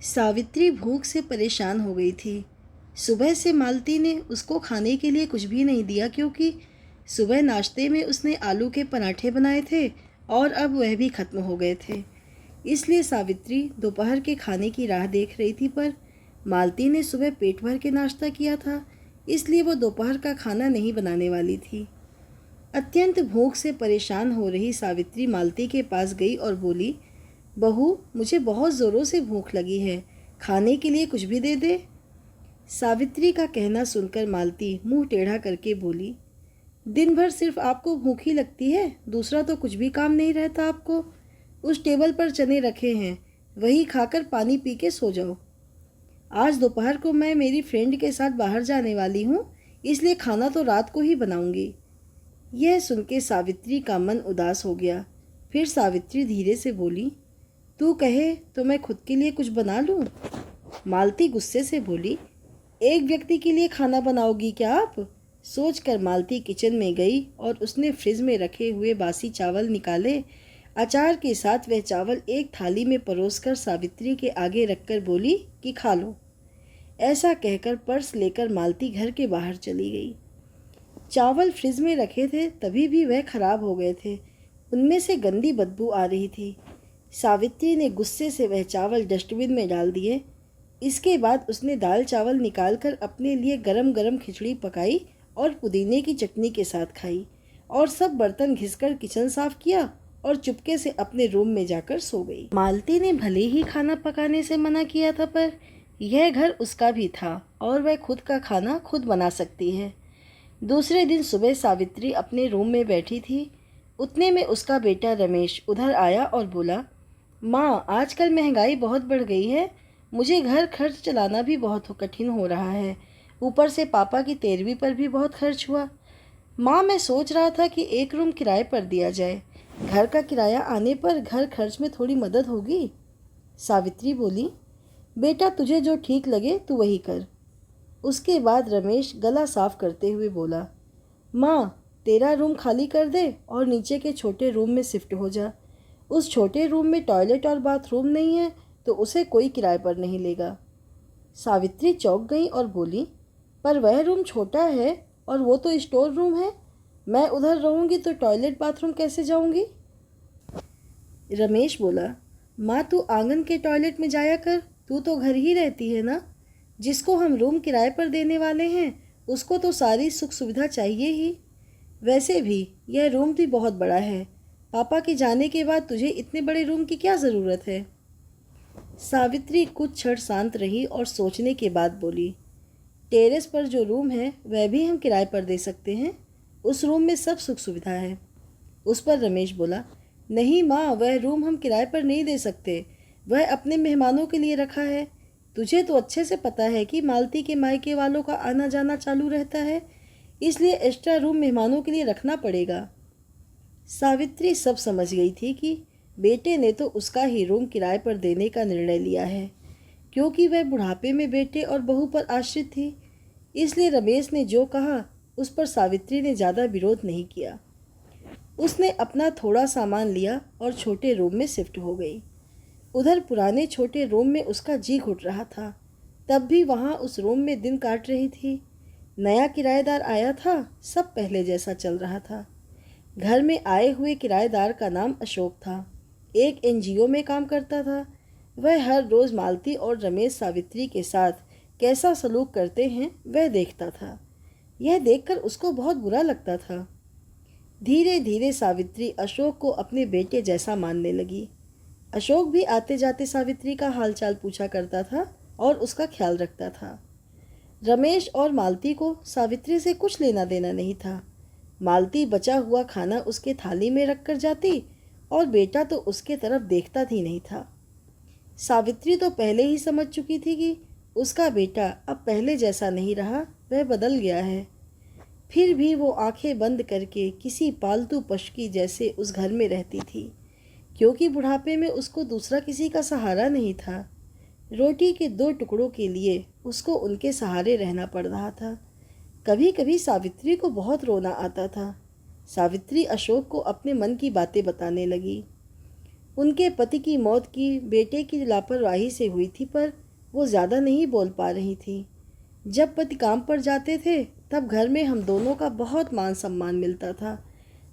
सावित्री भूख से परेशान हो गई थी। सुबह से मालती ने उसको खाने के लिए कुछ भी नहीं दिया, क्योंकि सुबह नाश्ते में उसने आलू के पराठे बनाए थे और अब वह भी खत्म हो गए थे। इसलिए सावित्री दोपहर के खाने की राह देख रही थी, पर मालती ने सुबह पेट भर के नाश्ता किया था, इसलिए वो दोपहर का खाना नहीं बनाने वाली थी। अत्यंत भूख से परेशान हो रही सावित्री मालती के पास गई और बोली, बहू, मुझे बहुत ज़ोरों से भूख लगी है, खाने के लिए कुछ भी दे दे। सावित्री का कहना सुनकर मालती मुंह टेढ़ा करके बोली, दिन भर सिर्फ आपको भूख ही लगती है, दूसरा तो कुछ भी काम नहीं रहता आपको। उस टेबल पर चने रखे हैं, वही खाकर पानी पी के सो जाओ। आज दोपहर को मैं मेरी फ्रेंड के साथ बाहर जाने वाली हूँ, इसलिए खाना तो रात को ही बनाऊंगी। यह सुन के सावित्री का मन उदास हो गया। फिर सावित्री धीरे से बोली, तू कहे तो मैं खुद के लिए कुछ बना लूँ। मालती गुस्से से बोली, एक व्यक्ति के लिए खाना बनाओगी क्या आप? सोचकर मालती किचन में गई और उसने फ्रिज में रखे हुए बासी चावल निकाले। अचार के साथ वह चावल एक थाली में परोसकर सावित्री के आगे रखकर बोली कि खा लो। ऐसा कहकर पर्स लेकर मालती घर के बाहर चली गई। चावल फ्रिज में रखे थे, तभी भी वह खराब हो गए थे। उनमें से गंदी बदबू आ रही थी। सावित्री ने गुस्से से वह चावल डस्टबिन में डाल दिए। इसके बाद उसने दाल चावल निकालकर अपने लिए गरम गरम खिचड़ी पकाई और पुदीने की चटनी के साथ खाई, और सब बर्तन घिसकर किचन साफ किया और चुपके से अपने रूम में जाकर सो गई। मालती ने भले ही खाना पकाने से मना किया था, पर यह घर उसका भी था और वह खुद का खाना खुद बना सकती है। दूसरे दिन सुबह सावित्री अपने रूम में बैठी थी। उतने में उसका बेटा रमेश उधर आया और बोला, माँ, आजकल महंगाई बहुत बढ़ गई है, मुझे घर खर्च चलाना भी बहुत कठिन हो रहा है। ऊपर से पापा की 13वीं पर भी बहुत खर्च हुआ। माँ, मैं सोच रहा था कि एक रूम किराए पर दिया जाए, घर का किराया आने पर घर खर्च में थोड़ी मदद होगी। सावित्री बोली, बेटा, तुझे जो ठीक लगे तू वही कर। उसके बाद रमेश गला साफ करते हुए बोला, माँ, तेरा रूम खाली कर दे और नीचे के छोटे रूम में शिफ्ट हो जा। उस छोटे रूम में टॉयलेट और बाथरूम नहीं है, तो उसे कोई किराए पर नहीं लेगा। सावित्री चौंक गई और बोली, पर वह रूम छोटा है और वो तो स्टोर रूम है, मैं उधर रहूँगी तो टॉयलेट बाथरूम कैसे जाऊँगी? रमेश बोला, माँ, तू आंगन के टॉयलेट में जाया कर, तू तो घर ही रहती है ना। जिसको हम रूम किराए पर देने वाले हैं उसको तो सारी सुख सुविधा चाहिए ही। वैसे भी यह रूम भी बहुत बड़ा है, पापा के जाने के बाद तुझे इतने बड़े रूम की क्या ज़रूरत है? सावित्री कुछ क्षण शांत रही और सोचने के बाद बोली, टेरेस पर जो रूम है वह भी हम किराए पर दे सकते हैं, उस रूम में सब सुख सुविधा है। उस पर रमेश बोला, नहीं माँ, वह रूम हम किराए पर नहीं दे सकते, वह अपने मेहमानों के लिए रखा है। तुझे तो अच्छे से पता है कि मालती के मायके वालों का आना जाना चालू रहता है, इसलिए एक्स्ट्रा रूम मेहमानों के लिए रखना पड़ेगा। सावित्री सब समझ गई थी कि बेटे ने तो उसका ही रूम किराए पर देने का निर्णय लिया है, क्योंकि वह बुढ़ापे में बेटे और बहू पर आश्रित थी। इसलिए रमेश ने जो कहा उस पर सावित्री ने ज़्यादा विरोध नहीं किया। उसने अपना थोड़ा सामान लिया और छोटे रूम में शिफ्ट हो गई। उधर पुराने छोटे रूम में उसका जी घुट रहा था, तब भी वहाँ उस रूम में दिन काट रही थी। नया किराएदार आया था, सब पहले जैसा चल रहा था। घर में आए हुए किराएदार का नाम अशोक था, एक एनजीओ में काम करता था। वह हर रोज़ मालती और रमेश सावित्री के साथ कैसा सलूक करते हैं वह देखता था। यह देखकर उसको बहुत बुरा लगता था। धीरे धीरे सावित्री अशोक को अपने बेटे जैसा मानने लगी। अशोक भी आते जाते सावित्री का हालचाल पूछा करता था और उसका ख्याल रखता था। रमेश और मालती को सावित्री से कुछ लेना देना नहीं था। मालती बचा हुआ खाना उसके थाली में रख कर जाती और बेटा तो उसके तरफ देखता ही नहीं था। सावित्री तो पहले ही समझ चुकी थी कि उसका बेटा अब पहले जैसा नहीं रहा, वह बदल गया है। फिर भी वो आंखें बंद करके किसी पालतू पशु की जैसे उस घर में रहती थी, क्योंकि बुढ़ापे में उसको दूसरा किसी का सहारा नहीं था। रोटी के 2 टुकड़ों के लिए उसको उनके सहारे रहना पड़ रहा था। कभी कभी सावित्री को बहुत रोना आता था। सावित्री अशोक को अपने मन की बातें बताने लगी। उनके पति की मौत की बेटे की लापरवाही से हुई थी, पर वो ज़्यादा नहीं बोल पा रही थी। जब पति काम पर जाते थे तब घर में हम दोनों का बहुत मान सम्मान मिलता था।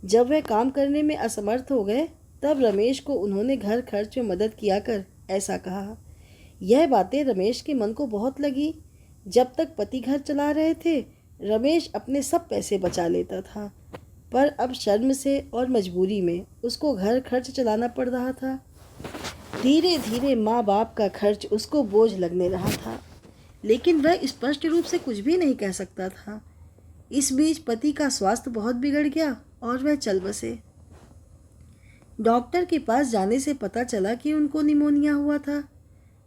जब वह काम करने में असमर्थ हो गए तब रमेश को उन्होंने घर खर्च में मदद किया कर ऐसा कहा। यह बातें रमेश के मन को बहुत लगी। जब तक पति घर चला रहे थे रमेश अपने सब पैसे बचा लेता था, पर अब शर्म से और मजबूरी में उसको घर खर्च चलाना पड़ रहा था। धीरे धीरे माँ बाप का खर्च उसको बोझ लगने रहा था, लेकिन वह स्पष्ट रूप से कुछ भी नहीं कह सकता था। इस बीच पति का स्वास्थ्य बहुत बिगड़ गया और वह चल बसे। डॉक्टर के पास जाने से पता चला कि उनको निमोनिया हुआ था।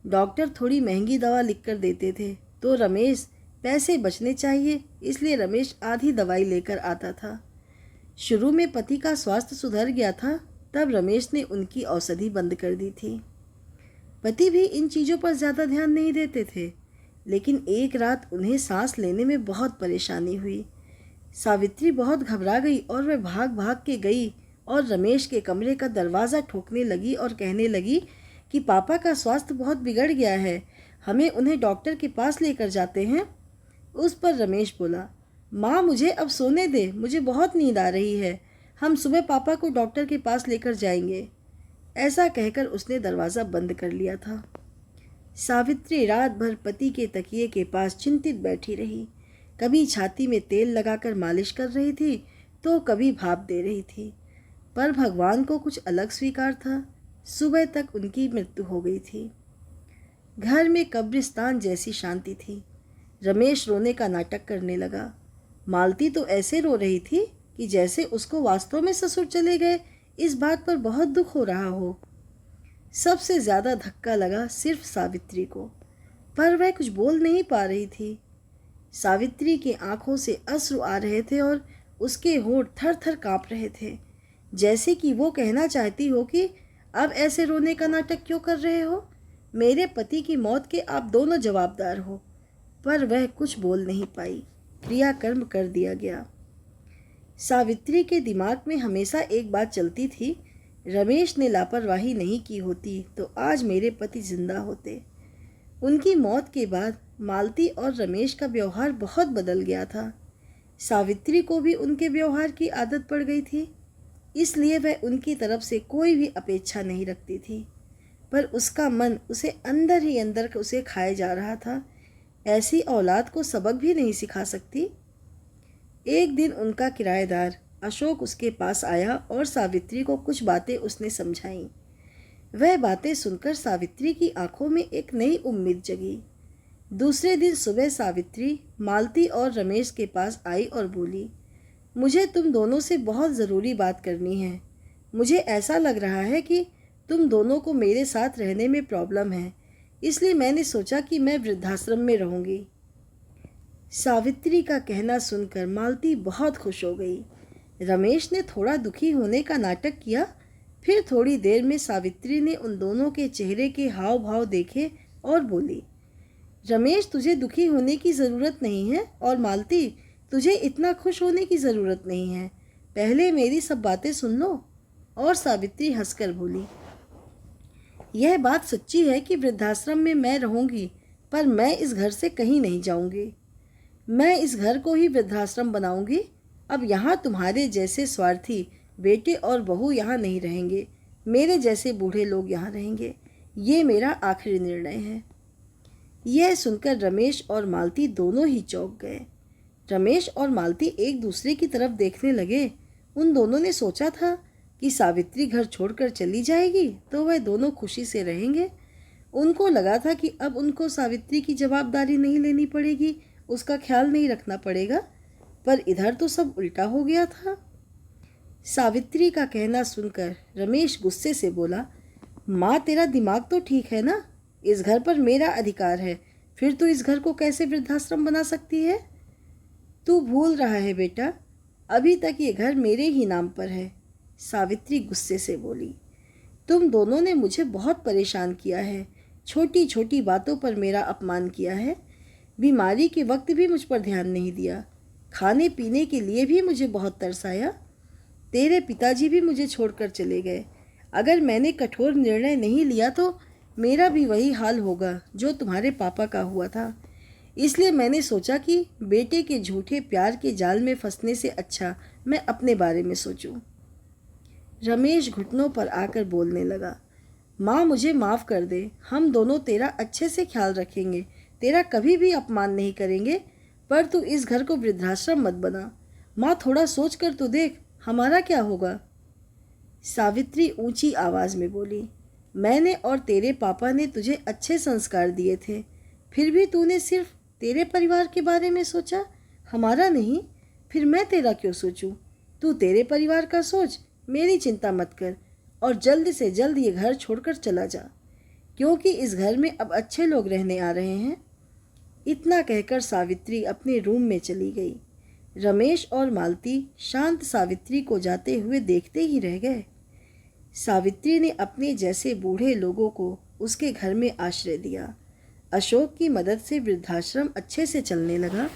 डॉक्टर थोड़ी महंगी दवा लिखकर देते थे तो रमेश, पैसे बचने चाहिए इसलिए रमेश आधी दवाई लेकर आता था। शुरू में पति का स्वास्थ्य सुधर गया था, तब रमेश ने उनकी औषधि बंद कर दी थी। पति भी इन चीज़ों पर ज़्यादा ध्यान नहीं देते थे, लेकिन एक रात उन्हें सांस लेने में बहुत परेशानी हुई। सावित्री बहुत घबरा गई और वह भाग भाग के गई और रमेश के कमरे का दरवाज़ा ठोकने लगी और कहने लगी कि पापा का स्वास्थ्य बहुत बिगड़ गया है, हमें उन्हें डॉक्टर के पास लेकर जाते हैं। उस पर रमेश बोला, माँ मुझे अब सोने दे, मुझे बहुत नींद आ रही है, हम सुबह पापा को डॉक्टर के पास लेकर जाएंगे। ऐसा कहकर उसने दरवाज़ा बंद कर लिया था। सावित्री रात भर पति के तकिए के पास चिंतित बैठी रही। कभी छाती में तेल लगाकर मालिश कर रही थी तो कभी भाप दे रही थी, पर भगवान को कुछ अलग स्वीकार था। सुबह तक उनकी मृत्यु हो गई थी। घर में कब्रिस्तान जैसी शांति थी। रमेश रोने का नाटक करने लगा। मालती तो ऐसे रो रही थी कि जैसे उसको वास्तव में ससुर चले गए इस बात पर बहुत दुख हो रहा हो। सबसे ज़्यादा धक्का लगा सिर्फ सावित्री को, पर वह कुछ बोल नहीं पा रही थी। सावित्री की आंखों से अश्रु आ रहे थे और उसके होंठ थर थर काँप रहे थे, जैसे कि वो कहना चाहती हो कि अब ऐसे रोने का नाटक क्यों कर रहे हो, मेरे पति की मौत के आप दोनों जवाबदार हो। पर वह कुछ बोल नहीं पाई। क्रियाकर्म कर दिया गया। सावित्री के दिमाग में हमेशा एक बात चलती थी, रमेश ने लापरवाही नहीं की होती तो आज मेरे पति जिंदा होते। उनकी मौत के बाद मालती और रमेश का व्यवहार बहुत बदल गया था। सावित्री को भी उनके व्यवहार की आदत पड़ गई थी, इसलिए वह उनकी तरफ से कोई भी अपेक्षा नहीं रखती थी, पर उसका मन उसे अंदर ही अंदर उसे खाए जा रहा था। ऐसी औलाद को सबक भी नहीं सिखा सकती। एक दिन उनका किराएदार अशोक उसके पास आया और सावित्री को कुछ बातें उसने समझाईं। वह बातें सुनकर सावित्री की आंखों में एक नई उम्मीद जगी। दूसरे दिन सुबह सावित्री मालती और रमेश के पास आई और बोली, मुझे तुम दोनों से बहुत ज़रूरी बात करनी है। मुझे ऐसा लग रहा है कि तुम दोनों को मेरे साथ रहने में प्रॉब्लम है, इसलिए मैंने सोचा कि मैं वृद्धाश्रम में रहूँगी। सावित्री का कहना सुनकर मालती बहुत खुश हो गई। रमेश ने थोड़ा दुखी होने का नाटक किया। फिर थोड़ी देर में सावित्री ने उन दोनों के चेहरे के हाव भाव देखे और बोली, रमेश तुझे दुखी होने की ज़रूरत नहीं है और मालती तुझे इतना खुश होने की ज़रूरत नहीं है, पहले मेरी सब बातें सुन लो। और सावित्री हंसकर बोली, यह बात सच्ची है कि वृद्धाश्रम में मैं रहूँगी, पर मैं इस घर से कहीं नहीं जाऊँगी। मैं इस घर को ही वृद्धाश्रम बनाऊँगी। अब यहाँ तुम्हारे जैसे स्वार्थी बेटे और बहू यहाँ नहीं रहेंगे, मेरे जैसे बूढ़े लोग यहाँ रहेंगे। ये मेरा आखिरी निर्णय है। यह सुनकर रमेश और मालती दोनों ही चौंक गए। रमेश और मालती एक दूसरे की तरफ देखने लगे। उन दोनों ने सोचा था कि सावित्री घर छोड़कर चली जाएगी तो वह दोनों खुशी से रहेंगे। उनको लगा था कि अब उनको सावित्री की जवाबदारी नहीं लेनी पड़ेगी, उसका ख्याल नहीं रखना पड़ेगा, पर इधर तो सब उल्टा हो गया था। सावित्री का कहना सुनकर रमेश गुस्से से बोला, माँ तेरा दिमाग तो ठीक है ना, इस घर पर मेरा अधिकार है, फिर तू इस घर को कैसे वृद्धाश्रम बना सकती है? तू भूल रहा है बेटा, अभी तक ये घर मेरे ही नाम पर है। सावित्री गुस्से से बोली, तुम दोनों ने मुझे बहुत परेशान किया है, छोटी छोटी बातों पर मेरा अपमान किया है, बीमारी के वक्त भी मुझ पर ध्यान नहीं दिया, खाने पीने के लिए भी मुझे बहुत तरसाया। तेरे पिताजी भी मुझे छोड़कर चले गए, अगर मैंने कठोर निर्णय नहीं लिया तो मेरा भी वही हाल होगा जो तुम्हारे पापा का हुआ था। इसलिए मैंने सोचा कि बेटे के झूठे प्यार के जाल में फंसने से अच्छा मैं अपने बारे में सोचूं। रमेश घुटनों पर आकर बोलने लगा, माँ मुझे माफ़ कर दे, हम दोनों तेरा अच्छे से ख्याल रखेंगे, तेरा कभी भी अपमान नहीं करेंगे, पर तू इस घर को वृद्धाश्रम मत बना। माँ थोड़ा सोच कर तो देख, हमारा क्या होगा। सावित्री ऊंची आवाज़ में बोली, मैंने और तेरे पापा ने तुझे अच्छे संस्कार दिए थे, फिर भी तूने सिर्फ तेरे परिवार के बारे में सोचा, हमारा नहीं। फिर मैं तेरा क्यों सोचूं? तू तेरे परिवार का सोच, मेरी चिंता मत कर और जल्द से जल्द ये घर छोड़कर चला जा, क्योंकि इस घर में अब अच्छे लोग रहने आ रहे हैं। इतना कहकर सावित्री अपने रूम में चली गई। रमेश और मालती शांत सावित्री को जाते हुए देखते ही रह गए। सावित्री ने अपने जैसे बूढ़े लोगों को उसके घर में आश्रय दिया। अशोक की मदद से वृद्धाश्रम अच्छे से चलने लगा।